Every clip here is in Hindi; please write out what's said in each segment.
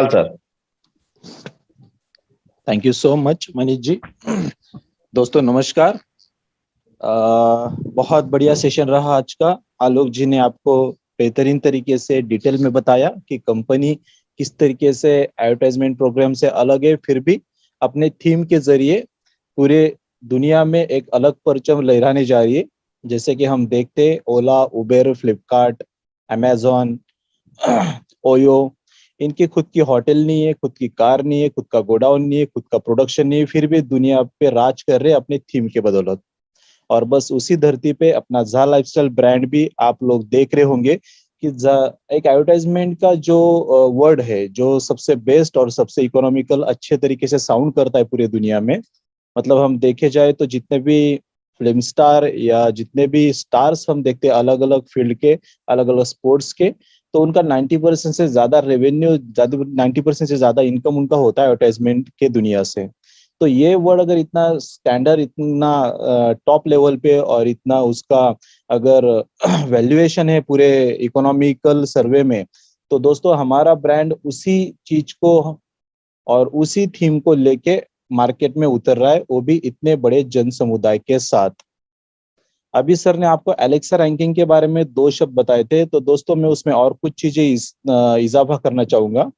Sir. Thank you so much Manish ji. दोस्तों नमस्कार। बहुत बढ़िया सेशन रहा आज का। आलोक जी ने आपको बेहतरीन तरीके से डिटेल में बताया कि कंपनी किस तरीके से एडवर्टाइजमेंट प्रोग्राम से अलग है, फिर भी अपने थीम के जरिए पूरे दुनिया में एक अलग परचम लहराने जा रही है। जैसे कि हम देखते ओला, उबेर, फ्लिपकार्ट, अमेजॉन, ओयो, इनकी खुद की होटल नहीं है, खुद की कार नहीं है, खुद का गोडाउन नहीं है, खुद का प्रोडक्शन नहीं है, फिर भी दुनिया पे राज कर रहे अपने थीम के बदौलत। और बस उसी धरती पे अपना जा लाइफस्टाइल ब्रांड भी आप लोग देख रहे होंगे कि एक एडवर्टाइजमेंट का जो वर्ड है, जो सबसे बेस्ट और सबसे इकोनॉमिकल अच्छे तरीके से साउंड करता है पूरे दुनिया में। मतलब हम देखे जाए तो जितने भी फिल्म स्टार या जितने भी स्टार्स हम देखते हैं अलग अलग फील्ड के, अलग अलग स्पोर्ट्स के, तो उनका 90% से ज्यादा रेवेन्यू, 90% से ज्यादा इनकम उनका होता है एडवर्टाइजमेंट के दुनिया से। तो ये वर्ड अगर इतना स्टैंडर्ड, इतना टॉप लेवल पे और इतना उसका अगर वैल्यूएशन है पूरे इकोनॉमिकल सर्वे में, तो दोस्तों हमारा ब्रांड उसी चीज को और उसी थीम को लेके मार्केट में उतर रहा है, वो भी इतने बड़े जन समुदाय के साथ। अभी सर ने आपको एलेक्सा रैंकिंग के बारे में दो शब्द बताए थे, तो दोस्तों मैं उसमें और कुछ चीजें इजाफा करना चाहूंगा।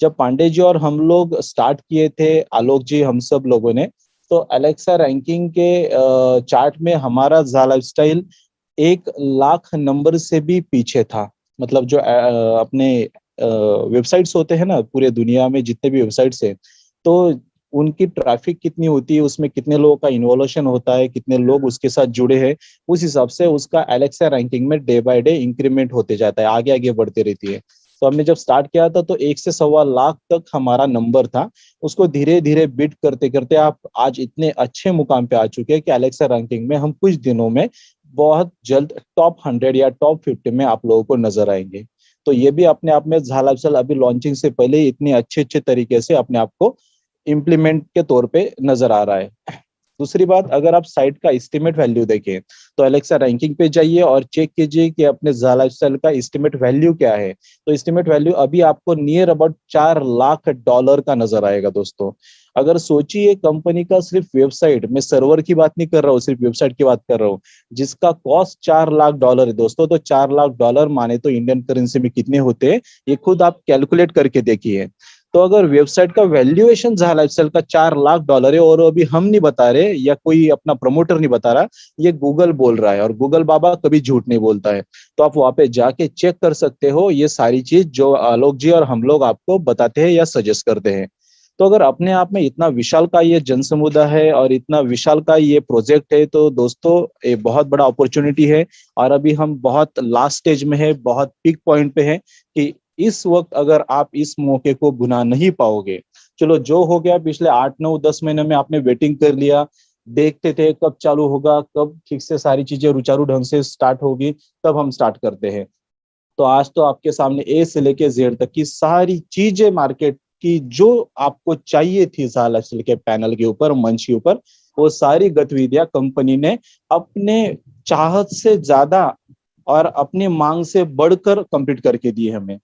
जब पांडे जी और हम लोग स्टार्ट किए थे, आलोक जी, हम सब लोगों ने, तो एलेक्सा रैंकिंग के चार्ट में हमारा जा लाइफस्टाइल 1 लाख नंबर से भी पीछे था। मतलब जो अपने वेबसाइट्स होते हैं ना पूरे दुनिया में, जितने भी वेबसाइट्स हैं, तो उनकी ट्रैफिक कितनी होती है, उसमें कितने लोगों का इन्वॉल्यूशन होता है, कितने लोग उसके साथ जुड़े हैं, उस हिसाब से उसका एलेक्सा रैंकिंग में डे बाय डे इंक्रीमेंट होते जाता है, आगे आगे बढ़ती रहती है। तो हमने जब स्टार्ट किया था तो 1 से 1.25 लाख तक हमारा नंबर था। उसको धीरे धीरे बिट करते करते आप आज इतने अच्छे मुकाम पे आ चुके हैं कि एलेक्सा रैंकिंग में हम कुछ दिनों में बहुत जल्द टॉप 100 या टॉप 50 में आप लोगों को नजर आएंगे। तो ये भी अपने आप में झाला अभी लॉन्चिंग से पहले ही इतने अच्छे अच्छे तरीके से अपने आप को इम्प्लीमेंट के तौर पे नजर आ रहा है। दूसरी बात, अगर आप साइट का एस्टिमेट वैल्यू देखें तो एलेक्सा रैंकिंग पे जाइए और चेक कीजिए कि अपने जा लाइफस्टाइल का एस्टिमेट वैल्यू क्या है। तो एस्टिमेट वैल्यू अभी आपको नियर अबाउट $4 लाख का नजर आएगा दोस्तों। अगर सोचिए कंपनी का सिर्फ वेबसाइट, मैं सर्वर की बात नहीं कर रहा हूँ, सिर्फ वेबसाइट की बात कर रहा हूँ, जिसका कॉस्ट $4 लाख है दोस्तों। तो $4 लाख माने तो इंडियन करेंसी में कितने होते हैं, ये खुद आप कैलकुलेट करके देखिए। तो अगर वेबसाइट का वैल्यूएशन जा लाइफस्टाइल का $4 लाख है, और अभी हम नहीं बता रहे या कोई अपना प्रमोटर नहीं बता रहा, ये गूगल बोल रहा है, और गूगल बाबा कभी झूठ नहीं बोलता है। तो आप वहां पे जाके चेक कर सकते हो ये सारी चीज जो आलोक जी और हम लोग आपको बताते हैं या सजेस्ट करते हैं। तो अगर अपने आप में इतना विशाल का ये जन समुदाय है और इतना विशाल का ये प्रोजेक्ट है, तो दोस्तों ये बहुत बड़ा अपॉर्चुनिटी है। और अभी हम बहुत लास्ट स्टेज में है, बहुत पीक पॉइंट पे है कि इस वक्त अगर आप इस मौके को भुना नहीं पाओगे, चलो जो हो गया पिछले 8 9 10 महीने में आपने वेटिंग कर लिया, देखते थे कब चालू होगा, कब ठीक से सारी चीजें रुचारू ढंग से स्टार्ट होगी, तब हम स्टार्ट करते हैं। तो आज तो आपके सामने ए से लेके जेड तक की सारी चीजें मार्केट की जो आपको चाहिए थी साल एक्सेल के पैनल के ऊपर, मंच के ऊपर, वो सारी गतिविधियां कंपनी ने अपने चाहत से ज्यादा और अपनी मांग से बढ़कर कंप्लीट करके दी हमें।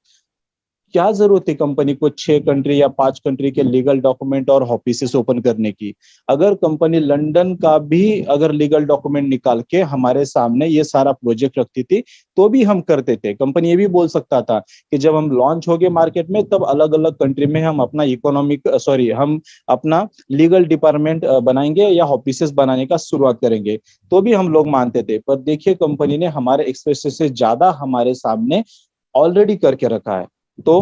क्या जरूरत है कंपनी को 6 कंट्री या 5 कंट्री के लीगल डॉक्यूमेंट और ऑफिसेस ओपन करने की? अगर कंपनी लंदन का भी अगर लीगल डॉक्यूमेंट निकाल के हमारे सामने ये सारा प्रोजेक्ट रखती थी, तो भी हम करते थे। कंपनी ये भी बोल सकता था कि जब हम लॉन्च हो गए मार्केट में, तब अलग अलग कंट्री में हम अपना हम अपना लीगल डिपार्टमेंट बनाएंगे या ऑफिसेस बनाने का शुरुआत करेंगे, तो भी हम लोग मानते थे। पर देखिए कंपनी ने हमारे एक्सपेक्टेशन से ज्यादा हमारे सामने ऑलरेडी करके रखा है। तो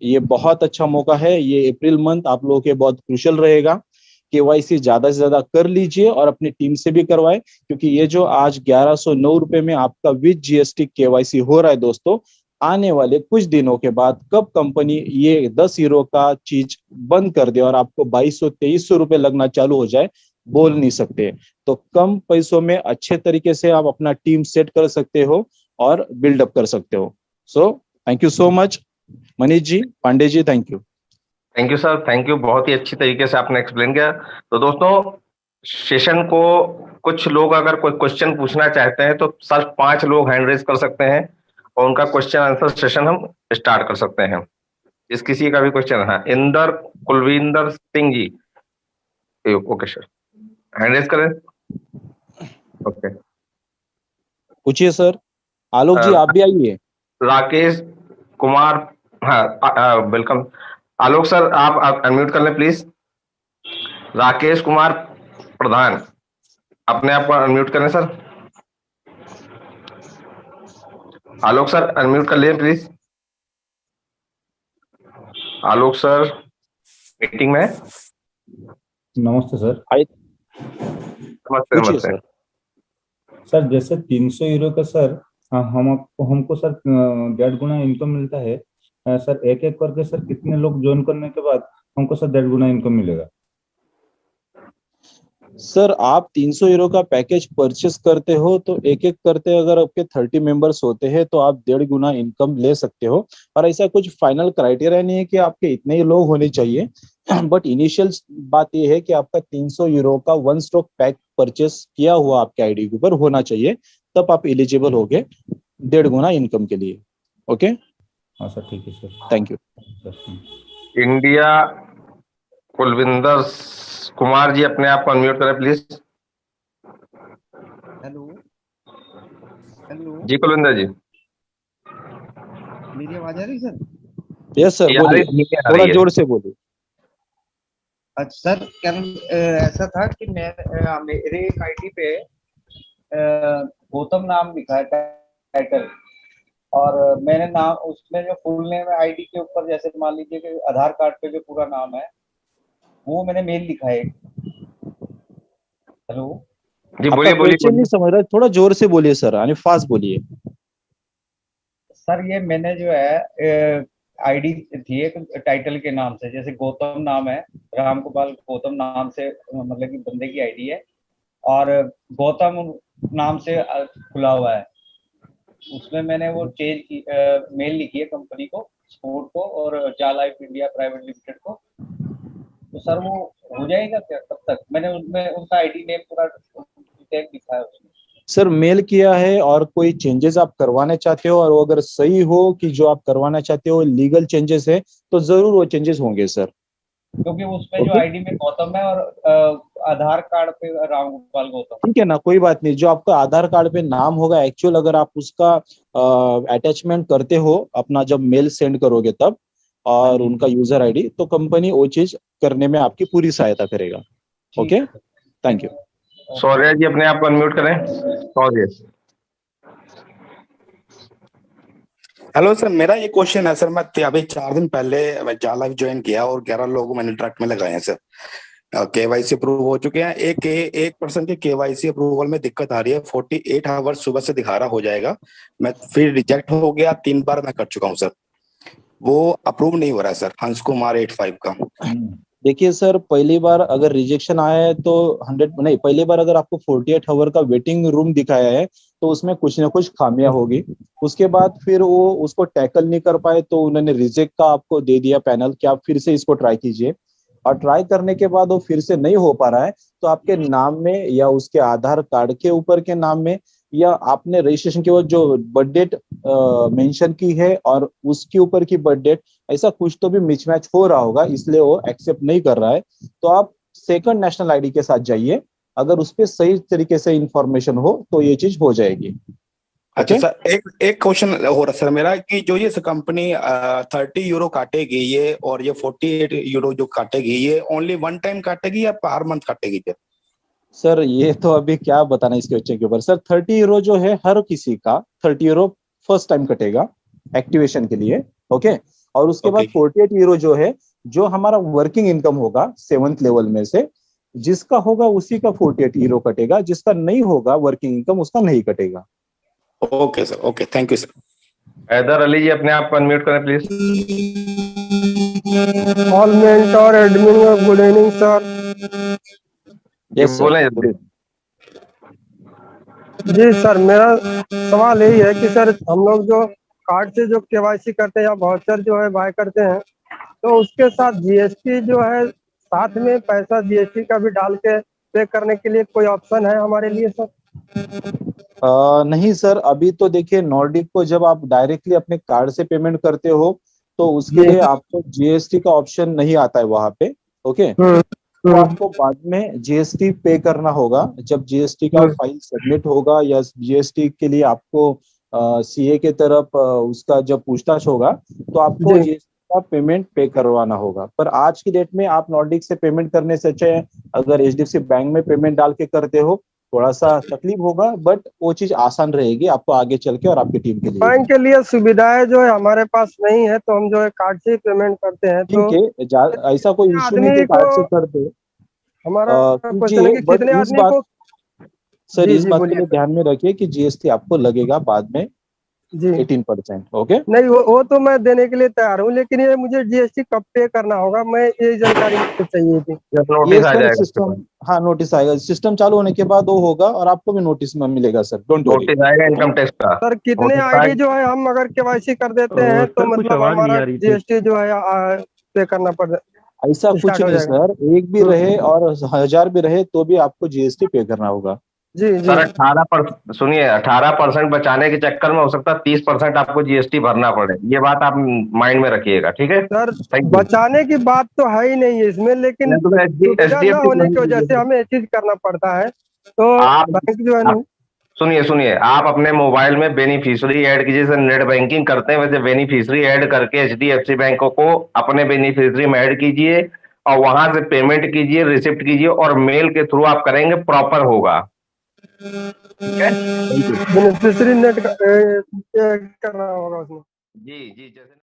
ये बहुत अच्छा मौका है, ये अप्रैल मंथ आप लोगों के बहुत क्रूशियल रहेगा। केवाईसी ज्यादा से ज्यादा कर लीजिए और अपनी टीम से भी करवाए, क्योंकि ये जो आज 1109 रुपए में आपका विद जीएसटी केवाईसी हो रहा है दोस्तों, आने वाले कुछ दिनों के बाद कब कंपनी ये 10 यूरो का चीज बंद कर दे और आपको 2200 2300 रुपए लगना चालू हो जाए, बोल नहीं सकते। तो कम पैसों में अच्छे तरीके से आप अपना टीम सेट कर सकते हो और बिल्डअप कर सकते हो। So thank you so much Manish ji, Pandey ji, thank you. Thank you sir, thank you. बहुत ही अच्छी तरीके से आपने एक्सप्लेन किया। तो दोस्तों, सेशन को कुछ लोग अगर कोई क्वेश्चन पूछना चाहते हैं तो सिर्फ 5 लोग हैंड रेज कर सकते हैं और उनका क्वेश्चन आंसर सेशन हम स्टार्ट कर सकते हैं। इस किसी का भी क्वेश्चन है? Inder Kulwinder Singh ji, okay sir, hand raise करें। ओके। पूछिए सर। आलोक जी आप भी आइए। राकेश कुमार, हाँ वेलकम। आलोक सर आप अनम्यूट कर लें प्लीज। राकेश कुमार प्रधान, अपने आप को अनम्यूट करें सर। आलोक सर अनम्यूट कर लें प्लीज। आलोक सर मीटिंग में। नमस्ते सर। नमस्ते पूछिए नमस्ते। सर। सर जैसे 300 यूरो का सर, हमको सर 1.5 गुना इनकम मिलता है। सर एक एक करके सर कितने लोग ज्वाइन करने के बाद हमको सर 1.5 गुना इनकम मिलेगा? सर आप 300 यूरो का पैकेज परचेस करते हो तो एक एक करते अगर आपके 30 मेंबर्स होते हैं तो आप 1.5 गुना इनकम ले सकते हो। और ऐसा कुछ फाइनल क्राइटेरिया नहीं है कि आपके इतने ही लोग होने चाहिए। बट इनिशियल बात यह है कि आपका 300 यूरो का वन स्टॉक पैक परचेस किया हुआ आपके आईडी के ऊपर होना चाहिए, तब आप एलिजिबल होगे 1.5 गुना इनकम के लिए। ओके, हाँ सर, ठीक है sir. Thank you. India Kulvinder Kumar ji, अपने आप को अनम्यूट करें प्लीज। हेलो हेलो, जी कुलविंदर जी। मेरी आवाज आ रही सर? यस सर, ये आ रही बोलिए, है, आ थोड़ा रही है। जोर से बोलिए। अच्छा सर, क्या ऐसा था कि मैं मेरे एक आईडी पे गौतम नाम लिखा है टाइटल, और मैंने नाम उसमें जो फुल नेम है आईडी के ऊपर, जैसे मान लीजिए कि आधार कार्ड पे जो पूरा नाम है वो मैंने मेल लिखा है। हेलो जी आपका बोलिए बोलिए क्वेश्चन नहीं बोलिए। समझ रहा, थोड़ा जोर से बोलिए सर, यानी फास्ट बोलिए। सर, ये मैंने जो है आईडी थी एक टाइटल के नाम से, जैसे गौतम नाम है, राम गोपाल गौतम नाम से, मतलब कि बंदे की आईडी है, और गौतम नाम से खुला हुआ है। उसमें मैंने वो चेंज की, मेल लिखी है कंपनी को, स्पोर्ट को और जा लाइफ इंडिया प्राइवेट लिमिटेड को। तो सर वो हो जाएगा क्या? कब तक? मैंने उनमें उनका आईडी नेम पूरा डिटेल लिखा है उसमें। सर मेल किया है और कोई चेंजेस आप करवाना चाहते हो और वो अगर सही हो कि जो आप करवाना चाहते हो लीगल चेंजेस है तो जरूर वो चेंजेस होंगे सर। क्योंकि उसमें जो ओके, आईडी में गौतम है और आधार कार्ड पे राम गोपाल गौतम। ठीक है ना, कोई बात नहीं। जो आपका आधार कार्ड पे नाम होगा एक्चुअल, अगर आप उसका अटैचमेंट करते हो अपना जब मेल सेंड करोगे तब, हाँ और जी, उनका यूजर आईडी, तो कंपनी वो चीज करने में आपकी पूरी सहायता करेगा। ठीक ओके, है sir. Thank you. Saurya ji, अपने आप को अनम्यूट करें। सौर्य। हेलो सर, मेरा ये क्वेश्चन है सर। मैं अभी 4 दिन पहले मैं जाला ज्वाइन किया और 11 लोग मैंने ट्रक में लगाए हैं सर। केवाईसी अप्रूव हो चुके हैं। एक पर्सन के केवाईसी अप्रूवल में दिक्कत आ रही है। 48 आवर्स सुबह से दिखा रहा हो जाएगा, मैं फिर रिजेक्ट हो गया। 3 बार मैं कर चुका हूँ सर, वो अप्रूव नहीं हो रहा है सर। हंस कुमार 85 का। देखिए सर, पहली बार अगर रिजेक्शन आया है तो 100 नहीं, पहली बार अगर आपको 48 आवर का वेटिंग रूम दिखाया है तो उसमें कुछ ना कुछ खामियां होगी। उसके बाद फिर वो उसको टैकल नहीं कर पाए तो उन्होंने रिजेक्ट का आपको दे दिया पैनल कि आप फिर से इसको ट्राई कीजिए। और ट्राई करने के बाद वो फिर से नहीं हो पा रहा है तो आपके नाम में या उसके आधार कार्ड के ऊपर के नाम में या आपने रजिस्ट्रेशन के वक्त जो बर्थ डेट मेंशन की है और उसके ऊपर की बर्थ डेट, ऐसा कुछ तो भी मिसमैच हो रहा होगा, इसलिए वो एक्सेप्ट नहीं कर रहा है। तो आप सेकंड नेशनल आईडी के साथ जाइए, अगर उस पर सही तरीके से इंफॉर्मेशन हो तो ये चीज हो जाएगी। अच्छा ओके, सर, एक क्वेश्चन हो रहा सर मेरा कि जो ये कंपनी 30 यूरो काटेगी ये, और ये 48 यूरो जो काटेगी, ये ओनली वन टाइम काटेगी या पर मंथ काटेगी सर? सर ये तो अभी क्या बताना इसके बच्चे के ऊपर। सर 30 यूरो जो है हर किसी का 30 यूरो फर्स्ट टाइम कटेगा एक्टिवेशन के लिए। ओके, और उसके बाद ओके 48 यूरो जो है, जो हमारा वर्किंग इनकम होगा 7th लेवल में से, जिसका होगा उसी का 48 यूरो कटेगा, जिसका नहीं होगा वर्किंग इनकम उसका नहीं कटेगा। Okay sir, okay, thank you sir. Haider Ali ji, अपने आप को अनम्यूट करें please. All mentor admin, good evening sir. जी यस सर, बोलें जल्दी। जी सर, मेरा सवाल यही है कि सर हम लोग जो कार्ड से जो केवाईसी करते हैं या वाउचर जो है बाय करते हैं, तो उसके साथ जीएसटी जो है, साथ में पैसा जीएसटी का भी डाल के पे करने के लिए कोई ऑप्शन है हमारे लिए सर? नहीं सर, अभी तो देखिए नॉर्डिक को जब आप डायरेक्टली अपने कार्ड से पेमेंट करते हो तो उसके लिए आपको जीएसटी का ऑप्शन नहीं आता है वहां पे। ओके, तो आपको बाद में जीएसटी पे करना होगा। जब जीएसटी का फाइल सबमिट होगा या जीएसटी के लिए आपको सीए के तरफ उसका जब पूछताछ होगा तो आपको जीएसटी का पेमेंट पे करवाना होगा। पर आज की डेट में आप नॉर्डिक से पेमेंट करने से अच्छा है अगर एचडीएफसी बैंक में पेमेंट डाल के करते हो। थोड़ा सा तकलीफ होगा बट वो चीज आसान रहेगी आपको आगे चल के और आपकी टीम के लिए। बैंक के लिए सुविधाएं जो है हमारे पास नहीं है, तो हम जो है कार्ड से ही पेमेंट करते हैं। तो ठीक है, ऐसा कोई इशू नहीं आदमी तो कार्ड से को कर दो। हमारा क्वेश्चन है कि बट कितने इस आदमी बात को। सर जी इस जी बात के बोलिए लिए ध्यान में रखिए कि जीएसटी आपको लगेगा बाद में जी। 18%। ओके, नहीं वो तो मैं देने के लिए तैयार हूँ, लेकिन ये मुझे जीएसटी कब पे करना होगा, मैं ये जानकारी मुझे चाहिए थी। ये नोटिस आ सर जाएगा, सिस्टम, हाँ नोटिस आएगा, सिस्टम चालू होने के बाद वो होगा और आपको भी नोटिस में मिलेगा सर, डोंट वरी। नोटिस आएगा इनकम टैक्स का। सर हो कितने सकता आईडी है जो है हम अगर केवाईसी कर देते हैं तो सर कुछ मतलब आवाज नहीं हमारा आ रही थी। जीएसटी जो है पे करना पड़ ऐसा कुछ स्टार्ट हो नहीं जाएगा। सर, एक भी रहे और 1000 भी रहे तो भी आपको जीएसटी पे करना होगा। जी जी सर 18% 18% बचाने के चक्कर में हो सकता है 30% आपको जीएसटी भरना पड़े। ये बात आप माइंड में रखिएगा, ठीक है। Sir, thank you. बचाने की बात तो है ही नहीं है इसमें, लेकिन सुविधा न होने की वजह से हमें ये चीज करना पड़ता है। तो आप बैंक जो है सुनिए सुनिए, आप अपने मोबाइल में बेनिफिशियरी ऐड कीजिए। जैसे नेट बैंकिंग करते हैं वैसे बेनिफिशियरी ऐड करके एचडीएफसी बैंक को अपने बेनिफिशियरी में ऐड कीजिए और वहां से पेमेंट कीजिए, रिसिप्ट कीजिए और मेल के थ्रू आप करेंगे, प्रॉपर होगा। ठीक है, थैंक यू। बेनिफिशियरी नेट करना होगा उसमें। जी जी, जैसे